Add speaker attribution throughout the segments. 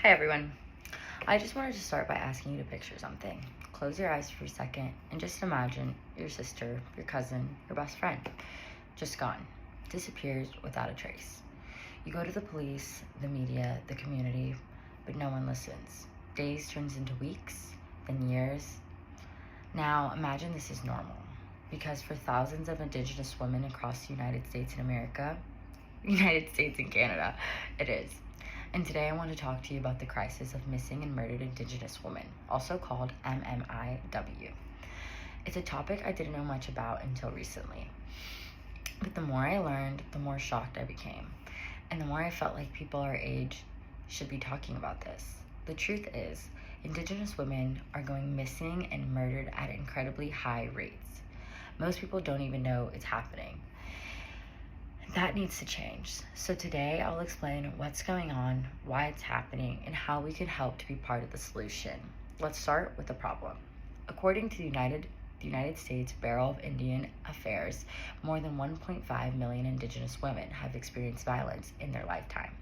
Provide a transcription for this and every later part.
Speaker 1: Hi everyone. I just wanted to start by asking you to picture something. Close your eyes for a second and just imagine your sister, your cousin, your best friend, just gone, disappears without a trace. You go to the police, the media, the community, but no one listens. Days turns into weeks, then years. Now imagine this is normal, because for thousands of Indigenous women across the United States and America, United States and Canada, it is. And today I want to talk to you about the crisis of missing and murdered Indigenous women, also called MMIW. It's a topic I didn't know much about until recently. But the more I learned, the more shocked I became. And the more I felt like people our age should be talking about this. The truth is, Indigenous women are going missing and murdered at incredibly high rates. Most people don't even know it's happening. That needs to change. So today I'll explain what's going on, why it's happening, and how we can help to be part of the solution. Let's start with the problem. According to the United States Bureau of Indian Affairs, more than 1.5 million Indigenous women have experienced violence in their lifetime,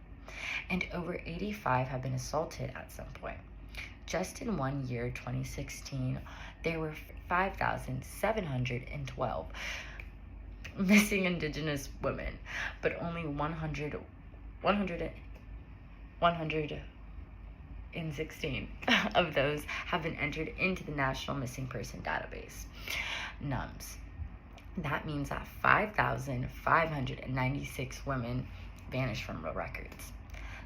Speaker 1: and over 85 have been assaulted at some point. Just in one year, 2016, there were 5,712 missing Indigenous women, but only 116 of those have been entered into the National Missing Person Database, NUMS. That means that 5,596 women vanished from real records.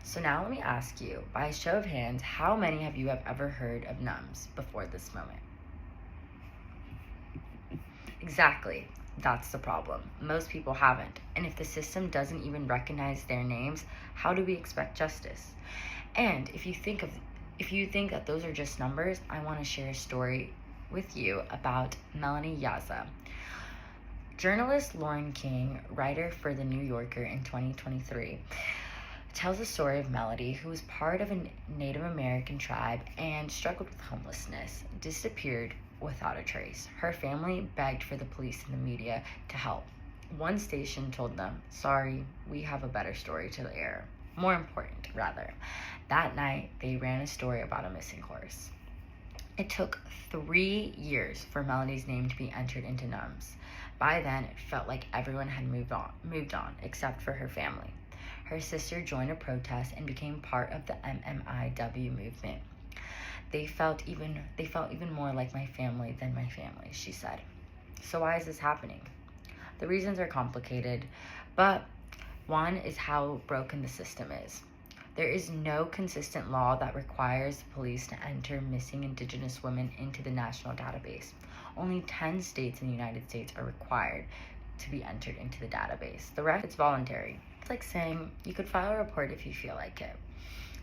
Speaker 1: So now let me ask you, by a show of hands, how many have you ever heard of NUMS before this moment? Exactly. That's the problem. Most people haven't. And if the system doesn't even recognize their names, how do we expect justice? And if you think that those are just numbers, I want to share a story with you about Melanie Yaza. Journalist Lauren King, writer for The New Yorker in 2023, tells the story of Melody, who was part of a Native American tribe and struggled with homelessness, disappeared without a trace. Her family begged for the police and the media to help. One station told them, sorry, we have a better story to air. More important, rather. That night, they ran a story about a missing horse. It took 3 years for Melody's name to be entered into NUMS. By then, it felt like everyone had moved on, except for her family. Her sister joined a protest and became part of the MMIW movement. They felt even more like my family than my family, she said. So why is this happening? The reasons are complicated, but one is how broken the system is. There is no consistent law that requires the police to enter missing Indigenous women into the national database. Only 10 states in the United States are required to be entered into the database. The rest, it's voluntary. It's like saying you could file a report if you feel like it.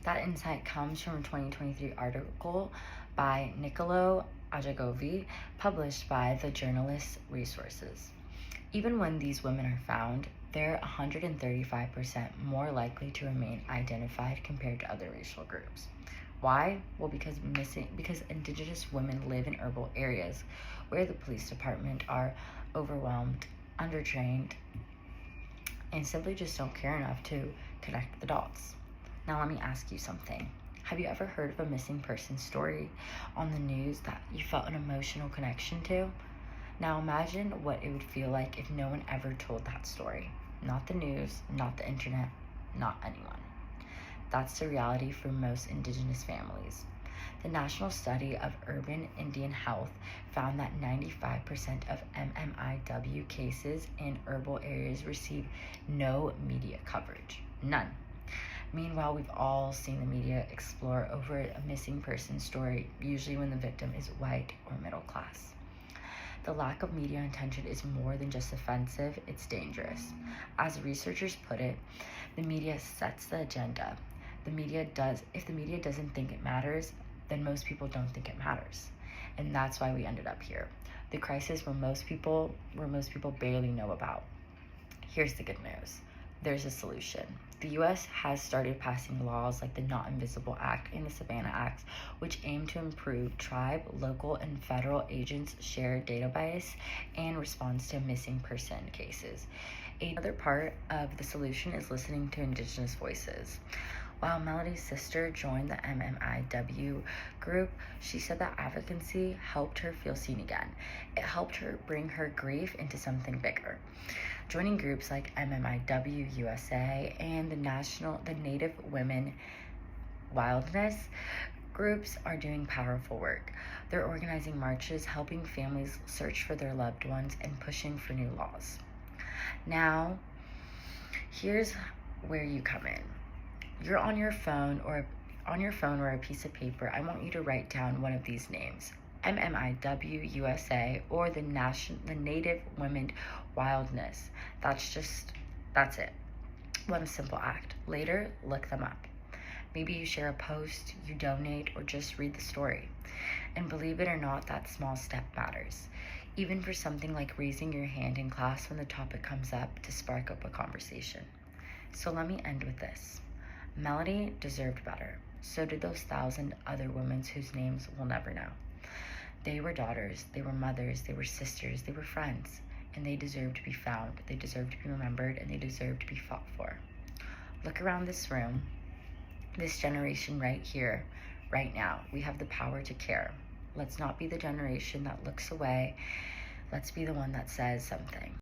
Speaker 1: That insight comes from a 2023 article by Nicolo Ajagovi, published by the Journalist Resources. Even when these women are found, they're 135% more likely to remain identified compared to other racial groups. Why? Well, because Indigenous women live in urban areas where the police department are overwhelmed, undertrained, and simply just don't care enough to connect the dots. Now let me ask you something. Have you ever heard of a missing person story on the news that you felt an emotional connection to? Now imagine what it would feel like if no one ever told that story. Not the news, not the internet, not anyone. That's the reality for most Indigenous families. The National Study of Urban Indian Health found that 95% of MMIW cases in urban areas receive no media coverage. None. Meanwhile, we've all seen the media explore over a missing person story, usually when the victim is white or middle class. The lack of media attention is more than just offensive, it's dangerous. As researchers put it, the media sets the agenda. If the media doesn't think it matters, then most people don't think it matters. And that's why we ended up here. The crisis where most people barely know about. Here's the good news. There's a solution. The U.S. has started passing laws like the Not Invisible Act and the Savannah Act, which aim to improve tribe, local, and federal agents' shared database and response to missing person cases. Another part of the solution is listening to Indigenous voices. While Melody's sister joined the MMIW group, she said that advocacy helped her feel seen again. It helped her bring her grief into something bigger. Joining groups like MMIW USA and the Native Women Wildness groups are doing powerful work. They're organizing marches, helping families search for their loved ones, and pushing for new laws. Now, here's where you come in. You're on your phone or a piece of paper. I want you to write down one of these names: MMIW USA or the Native Women Wildness. That's it. One simple act. Later, look them up. Maybe you share a post, you donate, or just read the story. And believe it or not, that small step matters. Even for something like raising your hand in class when the topic comes up to spark up a conversation. So let me end with this. Melody deserved better. So did those 1,000 other women whose names we'll never know. They were daughters, they were mothers, they were sisters, they were friends, and they deserve to be found, they deserve to be remembered, and they deserve to be fought for. Look around this room, this generation right here, right now. We have the power to care. Let's not be the generation that looks away. Let's be the one that says something.